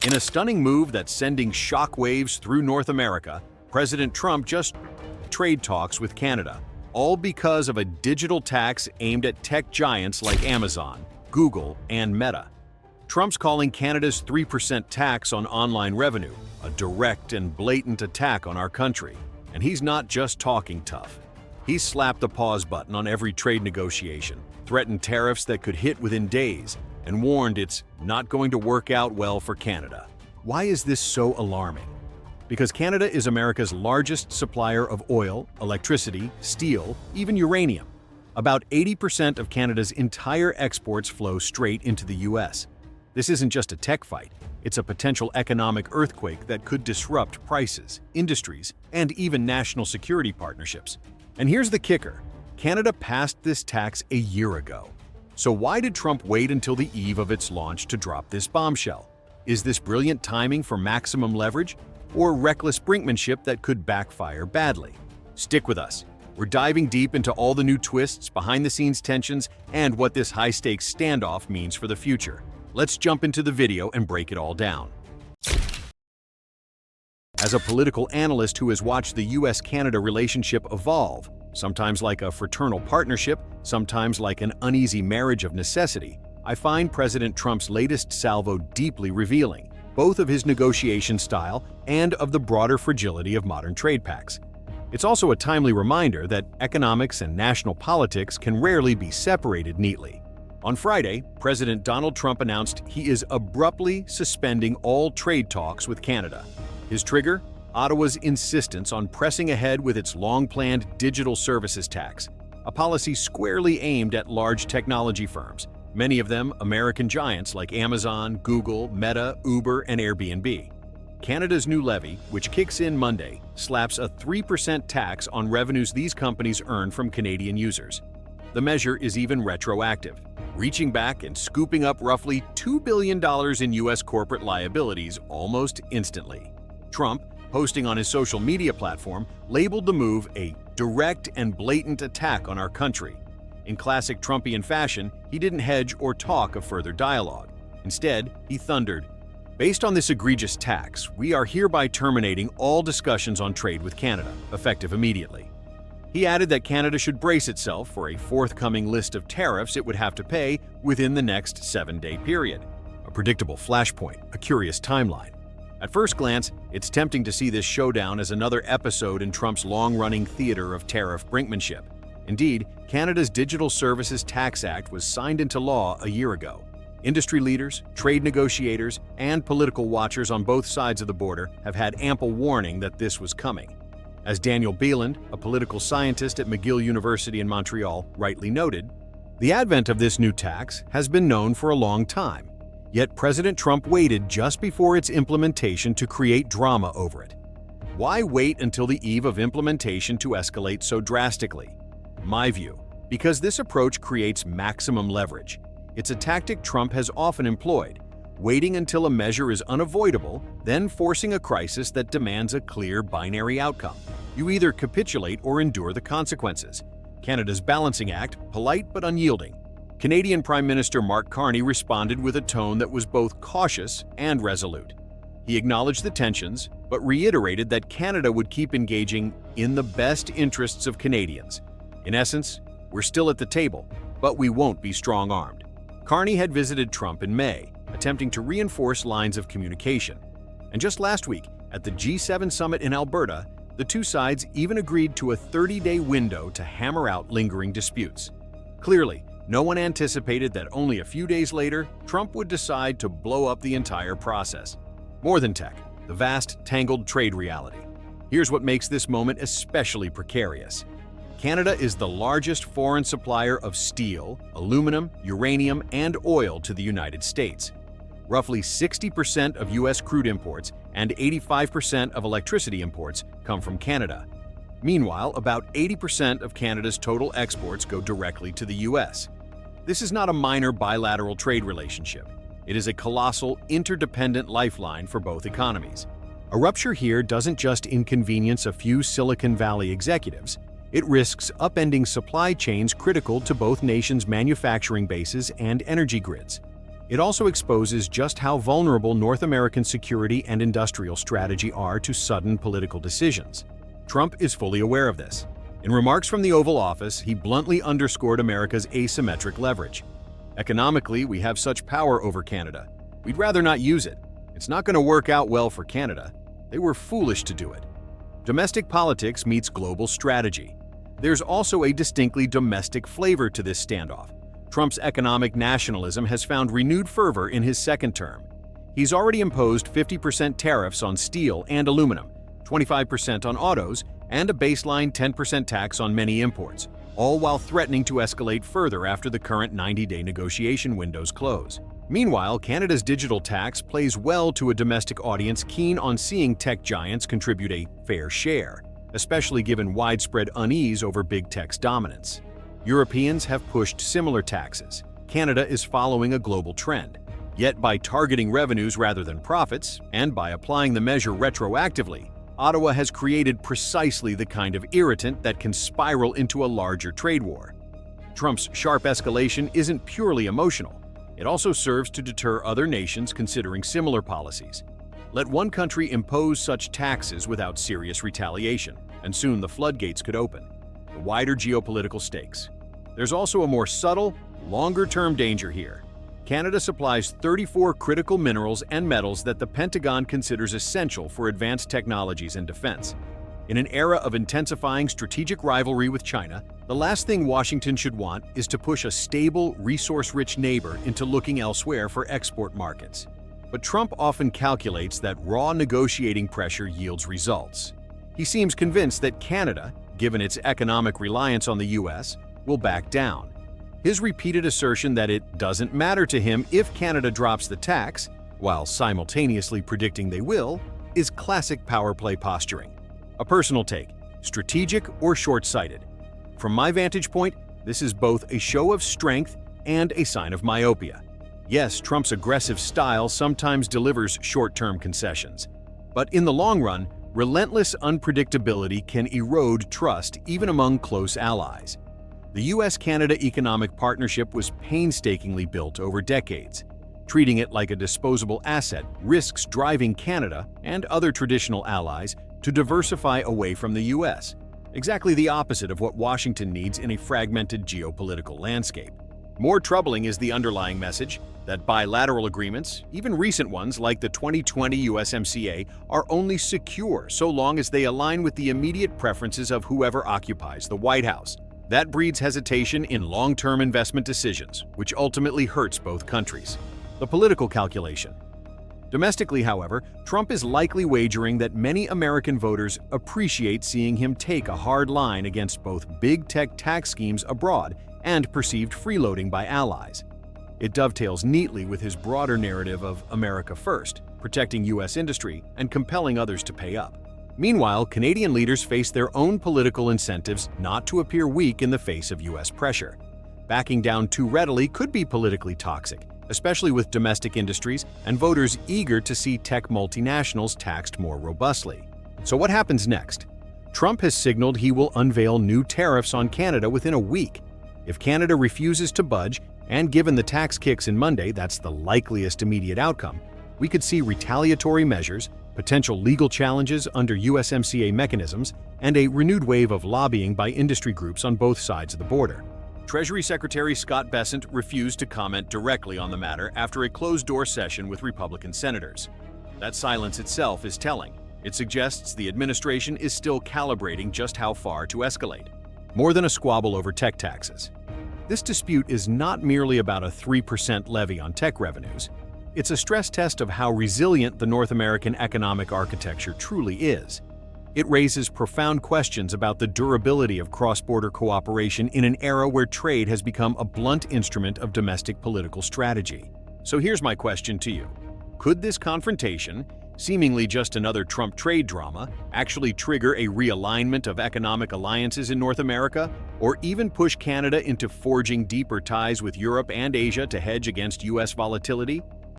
In a stunning move that's sending shockwaves through North America, President Trump just trade talks with Canada, all because of a digital tax aimed at tech giants like Amazon, Google, and Meta. Trump's calling Canada's 3% tax on online revenue a direct and blatant attack on our country. And he's not just talking tough. He's slapped the pause button on every trade negotiation, threatened tariffs that could hit within days, and warned it's not going to work out well for Canada. Why is this so alarming? Because Canada is America's largest supplier of oil, electricity, steel, even uranium. About 80% of Canada's entire exports flow straight into the US. This isn't just a tech fight, it's a potential economic earthquake that could disrupt prices, industries, and even national security partnerships. And here's the kicker: Canada passed this tax a year ago. So why did Trump wait until the eve of its launch to drop this bombshell? Is this brilliant timing for maximum leverage, or reckless brinkmanship that could backfire badly? Stick with us. We're diving deep into all the new twists, behind-the-scenes tensions, and what this high-stakes standoff means for the future. Let's jump into the video and break it all down. As a political analyst who has watched the US-Canada relationship evolve, sometimes like a fraternal partnership, sometimes like an uneasy marriage of necessity, I find President Trump's latest salvo deeply revealing, both of his negotiation style and of the broader fragility of modern trade pacts. It's also a timely reminder that economics and national politics can rarely be separated neatly. On Friday, President Donald Trump announced he is abruptly suspending all trade talks with Canada. His trigger? Ottawa's insistence on pressing ahead with its long-planned digital services tax, a policy squarely aimed at large technology firms, many of them American giants like Amazon, Google, Meta, Uber, and Airbnb. Canada's new levy, which kicks in Monday, slaps a 3% tax on revenues these companies earn from Canadian users. The measure is even retroactive, reaching back and scooping up roughly $2 billion in U.S. corporate liabilities almost instantly. Trump, posting on his social media platform, labeled the move a direct and blatant attack on our country. In classic Trumpian fashion, he didn't hedge or talk of further dialogue. Instead, he thundered, "Based on this egregious tax, we are hereby terminating all discussions on trade with Canada, effective immediately." He added that Canada should brace itself for a forthcoming list of tariffs it would have to pay within the next 7-day period. A predictable flashpoint, a curious timeline. At first glance, it's tempting to see this showdown as another episode in Trump's long-running theater of tariff brinkmanship. Indeed, Canada's Digital Services Tax Act was signed into law a year ago. Industry leaders, trade negotiators, and political watchers on both sides of the border have had ample warning that this was coming. As Daniel Beeland, a political scientist at McGill University in Montreal, rightly noted, the advent of this new tax has been known for a long time. Yet President Trump waited just before its implementation to create drama over it. Why wait until the eve of implementation to escalate so drastically? My view, because this approach creates maximum leverage. It's a tactic Trump has often employed, waiting until a measure is unavoidable, then forcing a crisis that demands a clear binary outcome. You either capitulate or endure the consequences. Canada's balancing act, polite but unyielding. Canadian Prime Minister Mark Carney responded with a tone that was both cautious and resolute. He acknowledged the tensions, but reiterated that Canada would keep engaging in the best interests of Canadians. In essence, we're still at the table, but we won't be strong-armed. Carney had visited Trump in May, attempting to reinforce lines of communication. And just last week, at the G7 summit in Alberta, the two sides even agreed to a 30-day window to hammer out lingering disputes. Clearly, no one anticipated that only a few days later, Trump would decide to blow up the entire process. More than tech, the vast, tangled trade reality. Here's what makes this moment especially precarious. Canada is the largest foreign supplier of steel, aluminum, uranium, and oil to the United States. Roughly 60% of U.S. crude imports and 85% of electricity imports come from Canada. Meanwhile, about 80% of Canada's total exports go directly to the U.S. This is not a minor bilateral trade relationship. It is a colossal, interdependent lifeline for both economies. A rupture here doesn't just inconvenience a few Silicon Valley executives. It risks upending supply chains critical to both nations' manufacturing bases and energy grids. It also exposes just how vulnerable North American security and industrial strategy are to sudden political decisions. Trump is fully aware of this. In remarks from the Oval Office, he bluntly underscored America's asymmetric leverage. Economically, we have such power over Canada. We'd rather not use it. It's not going to work out well for Canada. They were foolish to do it. Domestic politics meets global strategy. There's also a distinctly domestic flavor to this standoff. Trump's economic nationalism has found renewed fervor in his second term. He's already imposed 50% tariffs on steel and aluminum, 25% on autos, and a baseline 10% tax on many imports, all while threatening to escalate further after the current 90-day negotiation windows close. Meanwhile, Canada's digital tax plays well to a domestic audience keen on seeing tech giants contribute a fair share, especially given widespread unease over big tech's dominance. Europeans have pushed similar taxes. Canada is following a global trend. Yet by targeting revenues rather than profits, and by applying the measure retroactively, Ottawa has created precisely the kind of irritant that can spiral into a larger trade war. Trump's sharp escalation isn't purely emotional. It also serves to deter other nations considering similar policies. Let one country impose such taxes without serious retaliation, and soon the floodgates could open. The wider geopolitical stakes. There's also a more subtle, longer-term danger here. Canada supplies 34 critical minerals and metals that the Pentagon considers essential for advanced technologies and defense. In an era of intensifying strategic rivalry with China, the last thing Washington should want is to push a stable, resource-rich neighbor into looking elsewhere for export markets. But Trump often calculates that raw negotiating pressure yields results. He seems convinced that Canada, given its economic reliance on the U.S., will back down. His repeated assertion that it doesn't matter to him if Canada drops the tax, while simultaneously predicting they will, is classic power play posturing. A personal take, strategic or short-sighted. From my vantage point, this is both a show of strength and a sign of myopia. Yes, Trump's aggressive style sometimes delivers short-term concessions. But in the long run, relentless unpredictability can erode trust even among close allies. The U.S.-Canada economic partnership was painstakingly built over decades. Treating it like a disposable asset risks driving Canada and other traditional allies to diversify away from the U.S., exactly the opposite of what Washington needs in a fragmented geopolitical landscape. More troubling is the underlying message that bilateral agreements, even recent ones like the 2020 USMCA, are only secure so long as they align with the immediate preferences of whoever occupies the White House. That breeds hesitation in long-term investment decisions, which ultimately hurts both countries. The political calculation. Domestically, however, Trump is likely wagering that many American voters appreciate seeing him take a hard line against both big tech tax schemes abroad and perceived freeloading by allies. It dovetails neatly with his broader narrative of America first, protecting U.S. industry and compelling others to pay up. Meanwhile, Canadian leaders face their own political incentives not to appear weak in the face of U.S. pressure. Backing down too readily could be politically toxic, especially with domestic industries and voters eager to see tech multinationals taxed more robustly. So what happens next? Trump has signaled he will unveil new tariffs on Canada within a week. If Canada refuses to budge, and given the tax kicks in Monday, that's the likeliest immediate outcome, we could see retaliatory measures, potential legal challenges under USMCA mechanisms, and a renewed wave of lobbying by industry groups on both sides of the border. Treasury Secretary Scott Bessent refused to comment directly on the matter after a closed-door session with Republican senators. That silence itself is telling. It suggests the administration is still calibrating just how far to escalate. More than a squabble over tech taxes. This dispute is not merely about a 3% levy on tech revenues. It's a stress test of how resilient the North American economic architecture truly is. It raises profound questions about the durability of cross-border cooperation in an era where trade has become a blunt instrument of domestic political strategy. So here's my question to you. Could this confrontation, seemingly just another Trump trade drama, actually trigger a realignment of economic alliances in North America, or even push Canada into forging deeper ties with Europe and Asia to hedge against U.S. volatility?